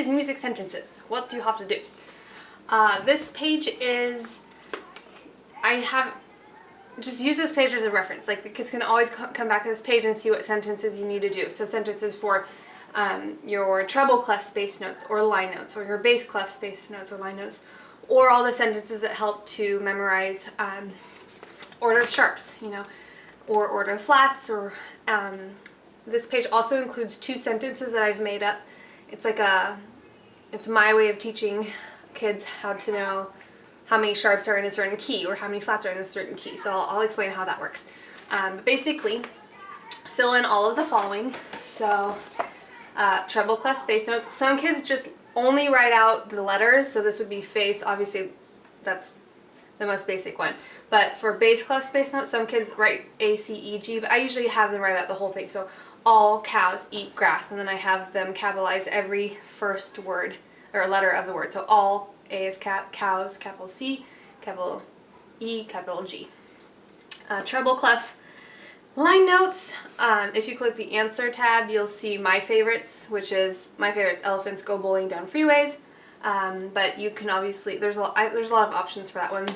is music sentences. What do you have to do? This page is, just use this page as a reference. Like, the kids can always come back to this page and see what sentences you need to do. So sentences for your treble clef space notes or line notes, or your bass clef space notes or line notes, or all the sentences that help to memorize order of sharps, you know, or order of flats, or this page also includes 2 sentences that I've made up. It's like it's my way of teaching kids how to know how many sharps are in a certain key or how many flats are in a certain key. So I'll explain how that works. But basically, fill in all of the following. So treble clef space notes. Some kids just only write out the letters. So this would be face. Obviously, that's the most basic one. But for bass clef space notes, some kids write A, C, E, G. But I usually have them write out the whole thing. So all cows eat grass. And then I have them capitalize every first word or letter of the word. So all, A is cows, capital C, capital E, capital G. Treble clef line notes. If you click the answer tab, you'll see my favorites, which is my favorites: elephants go bowling down freeways. But you can obviously, there's a lot of options for that one.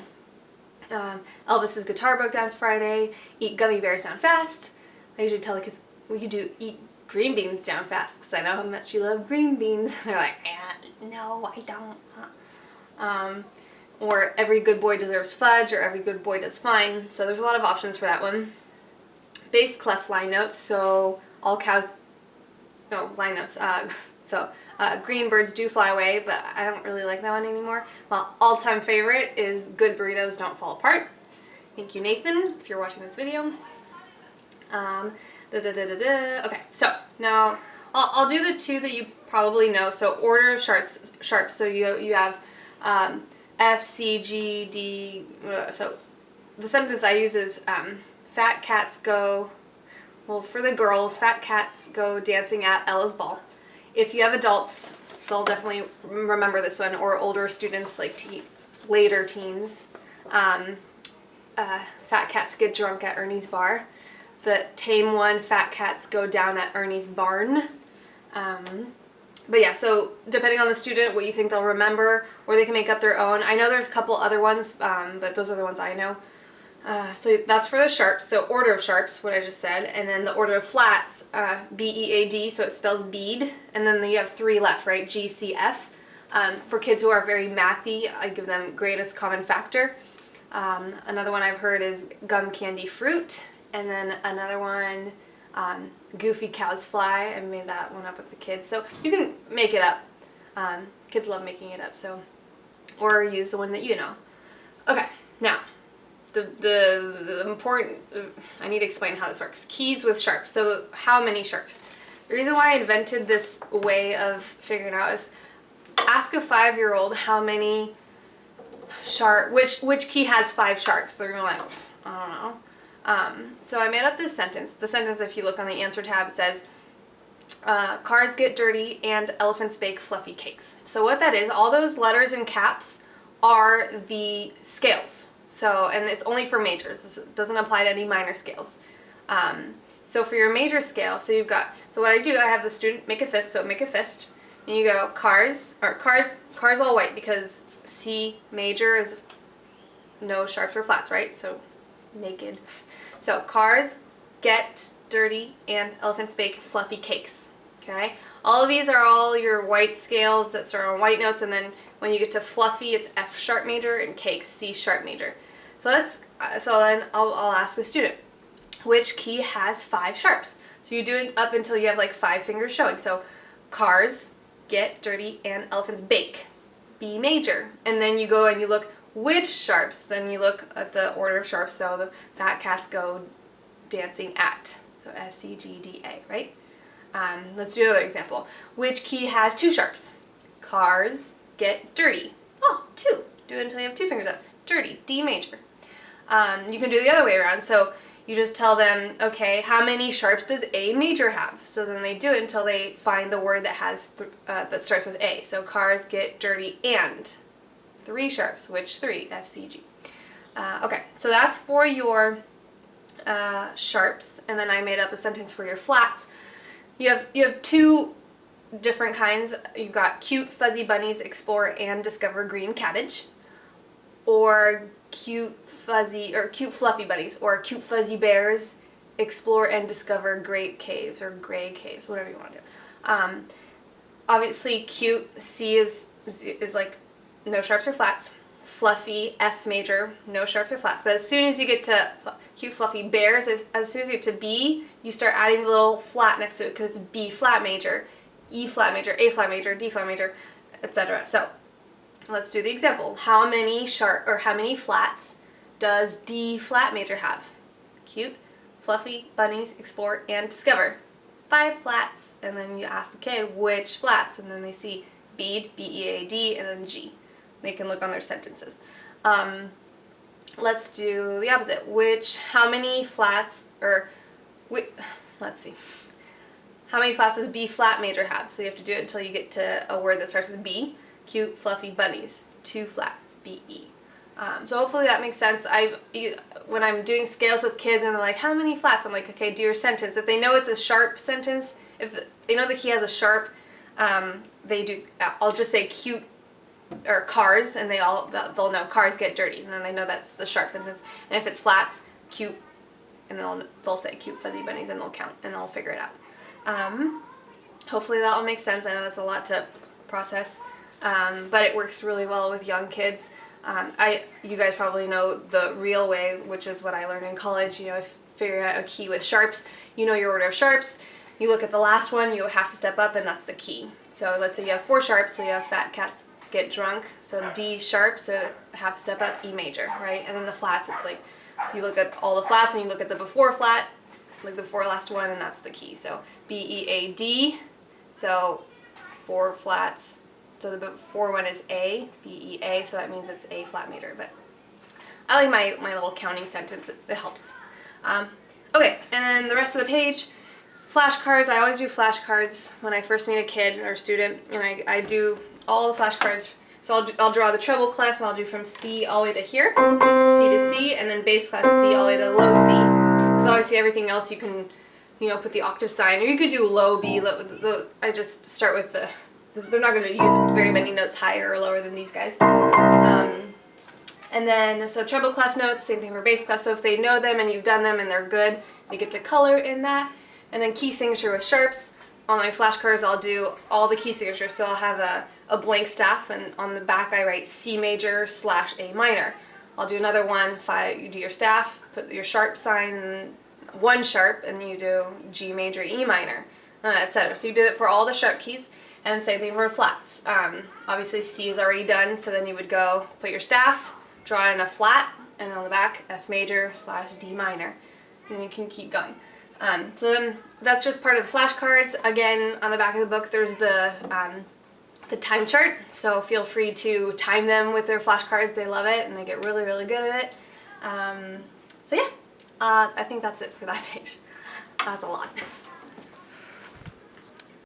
Elvis's guitar broke down Friday. Eat gummy bears down fast. I usually tell the kids we could do eat green beans down fast because I know how much you love green beans. They're like, no, I don't. Or every good boy deserves fudge, or every good boy does fine. So there's a lot of options for that one. Bass clef line notes. So all cows, no, line notes. Green birds do fly away, but I don't really like that one anymore. Well, all-time favorite is good burritos don't fall apart. Thank you, Nathan, if you're watching this video. Okay, so now I'll do the 2 that you probably know. So order of sharps. So you have F, C, G, D. So the sentence I use is fat cats go. Well, for the girls, fat cats go dancing at Ella's ball. If you have adults, they'll definitely remember this one, or older students like later teens. Fat cats get drunk at Ernie's bar. The tame one, fat cats go down at Ernie's barn. But yeah, so depending on the student, what you think they'll remember, or they can make up their own. I know there's a couple other ones, but those are the ones I know. So that's for the sharps, so order of sharps, what I just said, and then the order of flats, B-E-A-D, so it spells bead, and then you have 3 left, right, G, C, F. For kids who are very mathy, I give them greatest common factor. Another one I've heard is gum, candy, fruit, and then another one, goofy cows fly. I made that one up with the kids, so you can make it up. Kids love making it up, so, or use the one that you know. Okay, now, the important, I need to explain how this works. Keys with sharps. So how many sharps? The reason why I invented this way of figuring out is ask a 5-year-old how many which key has 5 sharps. They're gonna be like, I don't know. So I made up this sentence. The sentence, if you look on the answer tab, says cars get dirty and elephants bake fluffy cakes. So what that is, all those letters in caps are the scales. So, and it's only for majors. This doesn't apply to any minor scales. So for your major scale, so you've got, so what I do, I have the student make a fist, so make a fist. And you go cars all white, because C major is no sharps or flats, right? So naked. So cars get dirty and elephants bake fluffy cakes. Okay? All of these are all your white scales that start on white notes, and then when you get to fluffy, it's F sharp major, and cakes C sharp major. So then I'll ask the student, which key has 5 sharps? So you do it up until you have like 5 fingers showing. So cars get dirty and elephants bake, B major. And then you go and you look which sharps. Then you look at the order of sharps. So the fat cats go dancing at. So F, C, G, D, A, right? Let's do another example. Which key has 2 sharps? Cars get dirty. Oh, 2. Do it until you have 2 fingers up. Dirty, D major. You can do the other way around. So you just tell them, okay, how many sharps does A major have? So then they do it until they find the word that has that starts with A. So cars get dirty and 3 sharps. Which 3? F, C, G. Okay, so that's for your sharps, and then I made up a sentence for your flats. You have 2 different kinds. You've got cute fuzzy bunnies, explore and discover green cabbage, or cute fluffy bunnies, or cute fuzzy bears, explore and discover great caves, or gray caves, whatever you want to do. Obviously cute, C is like no sharps or flats. Fluffy, F major, no sharps or flats. But as soon as you get to cute fluffy bears, as soon as you get to B, you start adding a little flat next to it because it's B flat major, E flat major, A flat major, D flat major, etc. So let's do the example. How many flats does D flat major have? Cute, fluffy, bunnies, explore, and discover. 5 flats. And then you ask the kid which flats, and then they see bead, B-E-A-D, and then G. They can look on their sentences. Let's do the opposite. How many flats does B flat major have? So you have to do it until you get to a word that starts with B. Cute, fluffy bunnies. 2 flats, B-E. So hopefully that makes sense. When I'm doing scales with kids and they're like, how many flats? I'm like, okay, do your sentence. If they know it's a sharp sentence, they know the key has a sharp, I'll just say cute, or cars, and they'll know cars get dirty, and then they know that's the sharp sentence. And if it's flats, cute, and they'll say cute fuzzy bunnies, and they'll count, and they'll figure it out. Hopefully that all makes sense. I know that's a lot to process, but it works really well with young kids. You guys probably know the real way, which is what I learned in college. Figuring out a key with sharps. You know your order of sharps. You look at the last one, you go half a step up, and that's the key. So let's say you have 4 sharps, so you have fat cats get drunk, so D sharp, so half a step up, E major, right? And then the flats, it's like you look at all the flats and you look at the before flat, like the before last one, and that's the key. So B-E-A-D, so 4 flats, so the before one is A, B-E-A, so that means it's A flat major. But I like my little counting sentence, it helps. Okay, and then the rest of the page, flashcards. I always do flashcards when I first meet a kid or a student, and I do all the flashcards. So I'll draw the treble clef, and I'll do from C all the way to here, C to C, and then bass clef C all the way to low C. Because obviously everything else you can, put the octave sign, or you could do low B. I just start with they're not going to use very many notes higher or lower than these guys. And then, so treble clef notes, same thing for bass clef. So if they know them and you've done them and they're good, they get to color in that. And then key signature with sharps. On my flashcards, I'll do all the key signatures. So I'll have a blank staff, and on the back I write C major / A minor. I'll do another one, you do your staff, put your sharp sign, and 1 sharp, and you do G major, E minor, etc. So you do it for all the sharp keys, and same thing for flats. Obviously C is already done, so then you would go put your staff, draw in a flat, and on the back F major / D minor, and you can keep going. So then that's just part of the flashcards. Again, on the back of the book there's the time chart, so feel free to time them with their flashcards. They love it and they get really, really good at it. So yeah, I think that's it for that page. That's a lot.